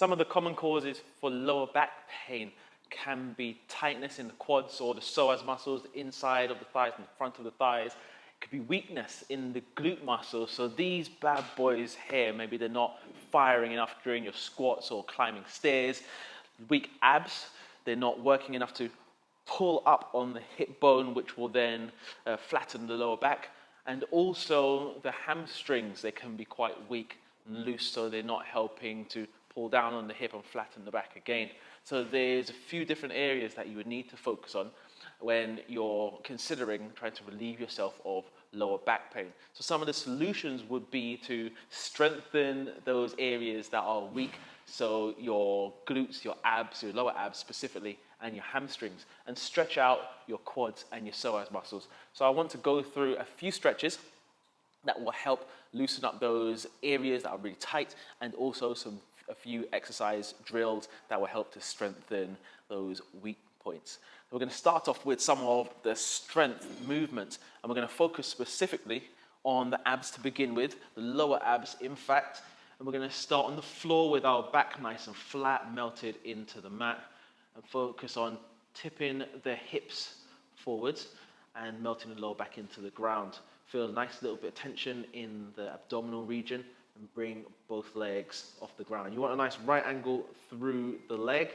Some of the common causes for lower back pain can be tightness in the quads or the psoas muscles, the inside of the thighs and the front of the thighs. It could be weakness in the glute muscles. So these bad boys here, maybe they're not firing enough during your squats or climbing stairs. Weak abs, they're not working enough to pull up on the hip bone, which will then flatten the lower back. And also the hamstrings, they can be quite weak and loose, so they're not helping to pull down on the hip and flatten the back again. So there's a few different areas that you would need to focus on when you're considering trying to relieve yourself of lower back pain. So some of the solutions would be to strengthen those areas that are weak, so your glutes, your abs, your lower abs specifically, and your hamstrings, and stretch out your quads and your psoas muscles. So I want to go through a few stretches that will help loosen up those areas that are really tight, and also a few exercise drills that will help to strengthen those weak points. We're going to start off with some of the strength movements, and we're going to focus specifically on the abs to begin with, the lower abs in fact, and we're going to start on the floor with our back nice and flat, melted into the mat, and focus on tipping the hips forwards and melting the lower back into the ground. Feel a nice little bit of tension in the abdominal region and bring both legs off the ground. You want a nice right angle through the leg,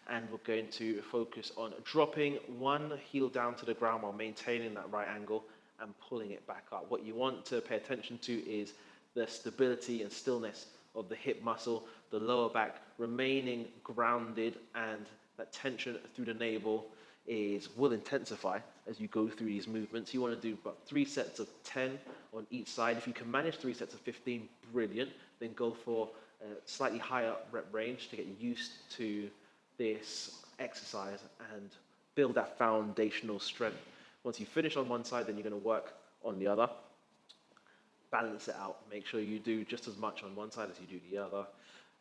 and we're going to focus on dropping one heel down to the ground while maintaining that right angle and pulling it back up. What you want to pay attention to is the stability and stillness of the hip muscle, the lower back remaining grounded, and that tension through the navel will intensify as you go through these movements. You want to do about 3 sets of 10 on each side. If you can manage 3 sets of 15, brilliant. Then go for a slightly higher rep range to get used to this exercise and build that foundational strength. Once you finish on one side, then you're going to work on the other. Balance it out. Make sure you do just as much on one side as you do the other.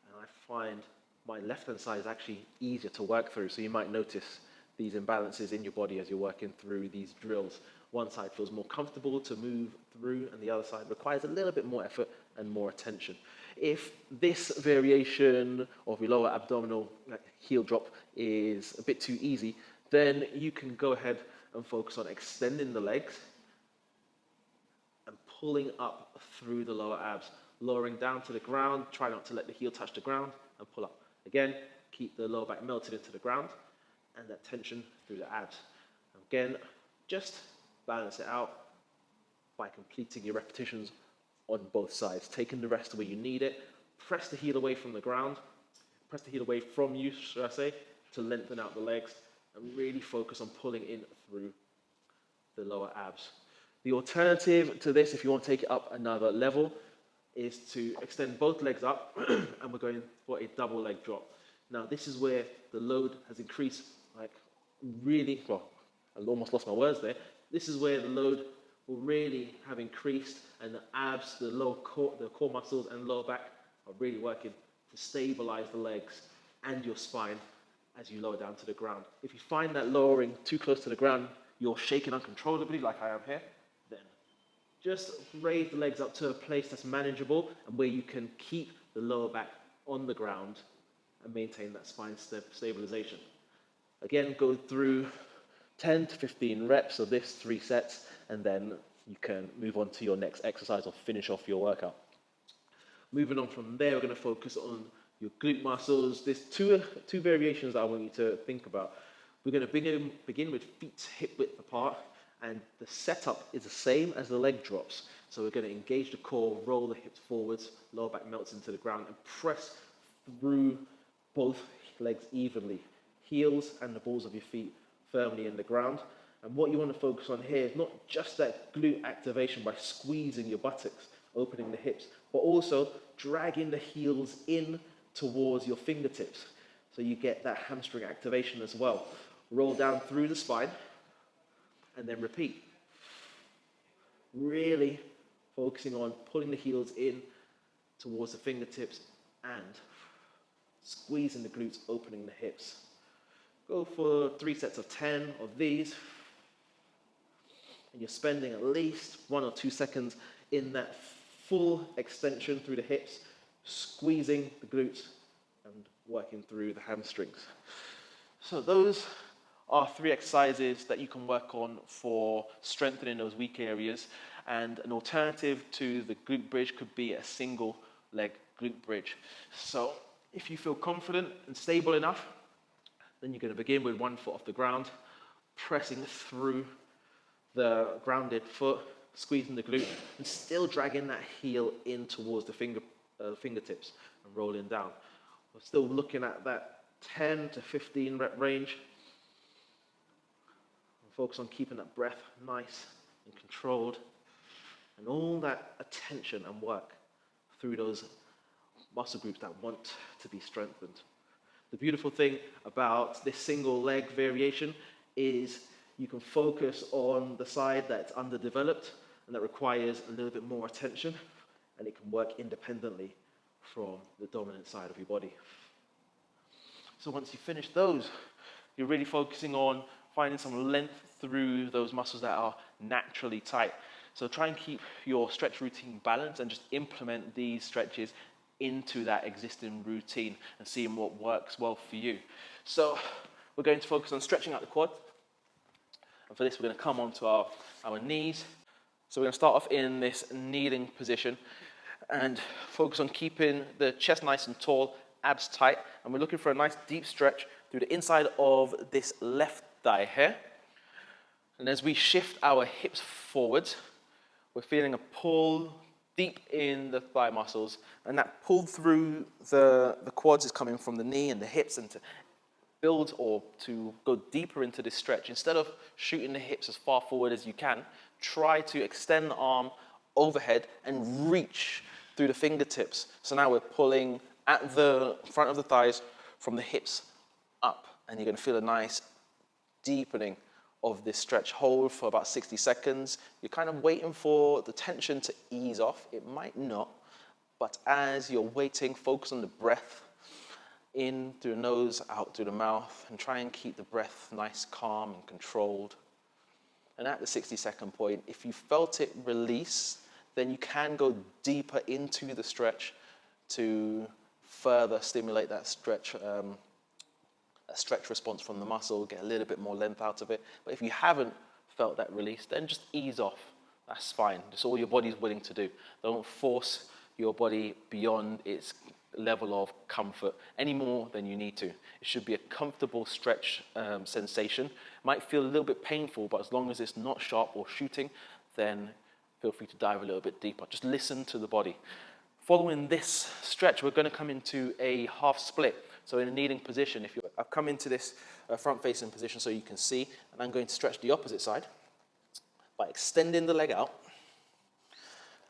And I find my left-hand side is actually easier to work through, so you might notice these imbalances in your body as you're working through these drills. One side feels more comfortable to move through, and the other side requires a little bit more effort and more attention. If this variation of your lower abdominal heel drop is a bit too easy, then you can go ahead and focus on extending the legs and pulling up through the lower abs, lowering down to the ground. Try not to let the heel touch the ground, and pull up. Again, keep the lower back melted into the ground and that tension through the abs. Again, just balance it out by completing your repetitions on both sides, taking the rest where you need it. Press the heel away from the ground, press the heel away from you, should I say, to lengthen out the legs, and really focus on pulling in through the lower abs. The alternative to this, if you want to take it up another level, is to extend both legs up and we're going for a double leg drop. Now this is where the load has increased, like really, well, I almost lost my words there. This is where the load will really have increased, and the abs, the core muscles and lower back are really working to stabilize the legs and your spine as you lower down to the ground. If you find that lowering too close to the ground, you're shaking uncontrollably like I am here, then just raise the legs up to a place that's manageable and where you can keep the lower back on the ground and maintain that spine stabilization. Again, go through 10 to 15 reps of this, 3 sets, and then you can move on to your next exercise or finish off your workout. Moving on from there, we're going to focus on your glute muscles. There's two variations that I want you to think about. We're going to begin with feet hip width apart, and the setup is the same as the leg drops. So we're going to engage the core, roll the hips forwards, lower back melts into the ground, and press through both legs evenly. Heels and the balls of your feet firmly in the ground. And what you want to focus on here is not just that glute activation by squeezing your buttocks, opening the hips, but also dragging the heels in towards your fingertips. So you get that hamstring activation as well. Roll down through the spine and then repeat. Really focusing on pulling the heels in towards the fingertips and squeezing the glutes, opening the hips. Go for 3 sets of 10 of these. And you're spending at least 1 or 2 seconds in that full extension through the hips, squeezing the glutes and working through the hamstrings. So those are 3 exercises that you can work on for strengthening those weak areas. And an alternative to the glute bridge could be a single leg glute bridge. So if you feel confident and stable enough, then you're going to begin with 1 foot off the ground, pressing through the grounded foot, squeezing the glute, and still dragging that heel in towards the fingertips and rolling down. We're still looking at that 10 to 15 rep range. Focus on keeping that breath nice and controlled, and all that attention and work through those muscle groups that want to be strengthened. The beautiful thing about this single leg variation is you can focus on the side that's underdeveloped and that requires a little bit more attention, and it can work independently from the dominant side of your body. So once you finish those, you're really focusing on finding some length through those muscles that are naturally tight. So try and keep your stretch routine balanced and just implement these stretches into that existing routine and seeing what works well for you. So we're going to focus on stretching out the quad. And for this, we're going to come onto our knees. So we're going to start off in this kneeling position and focus on keeping the chest nice and tall, abs tight. And we're looking for a nice deep stretch through the inside of this left thigh here. And as we shift our hips forwards, we're feeling a pull deep in the thigh muscles, and that pull through the quads is coming from the knee and the hips, and to build or to go deeper into this stretch, instead of shooting the hips as far forward as you can, try to extend the arm overhead and reach through the fingertips. So now we're pulling at the front of the thighs from the hips up, and you're going to feel a nice deepening of this stretch. Hold for about 60 seconds. You're kind of waiting for the tension to ease off. It might not, but as you're waiting, focus on the breath. In through the nose, out through the mouth, and try and keep the breath nice, calm, and controlled. And at the 60-second point, if you felt it release, then you can go deeper into the stretch to further stimulate that stretch, a stretch response from the muscle, get a little bit more length out of it. But if you haven't felt that release, then just ease off. That's fine. That's all your body's willing to do. Don't force your body beyond its level of comfort any more than you need to. It should be a comfortable stretch sensation. It might feel a little bit painful, but as long as it's not sharp or shooting, then feel free to dive a little bit deeper. Just listen to the body. Following this stretch, we're going to come into a half split. So in a kneeling position, I've come into this front-facing position so you can see, and I'm going to stretch the opposite side by extending the leg out.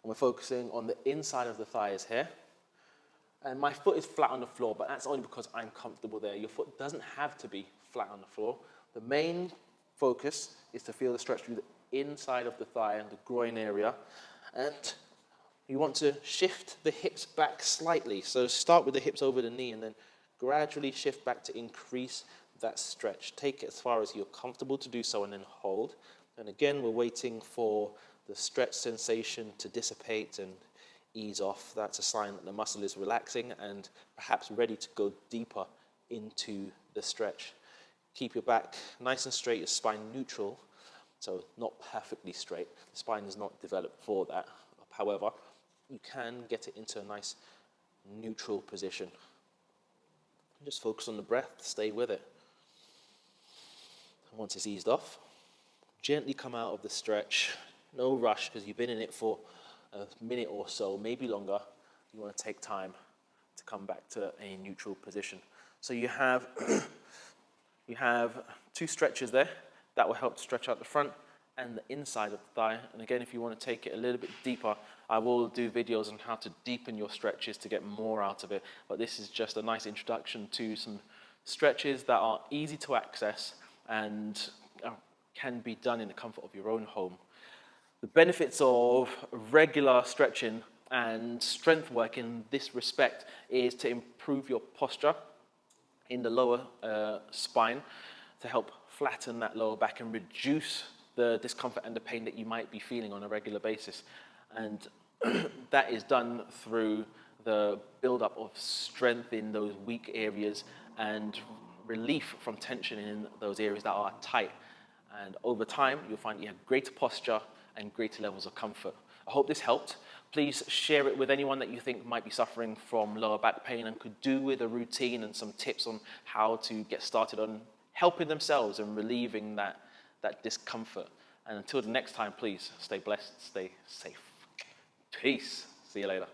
And we're focusing on the inside of the thighs here. And my foot is flat on the floor, but that's only because I'm comfortable there. Your foot doesn't have to be flat on the floor. The main focus is to feel the stretch through the inside of the thigh and the groin area. And you want to shift the hips back slightly. So start with the hips over the knee and then gradually shift back to increase that stretch. Take it as far as you're comfortable to do so and then hold. And again, we're waiting for the stretch sensation to dissipate and ease off. That's a sign that the muscle is relaxing and perhaps ready to go deeper into the stretch. Keep your back nice and straight, your spine neutral, so not perfectly straight. The spine is not developed for that. However, you can get it into a nice neutral position. Just focus on the breath, stay with it. And once it's eased off, gently come out of the stretch. No rush, because you've been in it for a minute or so, maybe longer. You want to take time to come back to a neutral position. So you have two stretches there that will help to stretch out the front and the inside of the thigh. And again, if you want to take it a little bit deeper, I will do videos on how to deepen your stretches to get more out of it. But this is just a nice introduction to some stretches that are easy to access and can be done in the comfort of your own home. The benefits of regular stretching and strength work in this respect is to improve your posture in the lower spine, to help flatten that lower back and reduce the discomfort and the pain that you might be feeling on a regular basis. And that is done through the buildup of strength in those weak areas and relief from tension in those areas that are tight. And over time, you'll find you have greater posture and greater levels of comfort. I hope this helped. Please share it with anyone that you think might be suffering from lower back pain and could do with a routine and some tips on how to get started on helping themselves and relieving that discomfort. And until the next time, please stay blessed, stay safe. Peace. See you later.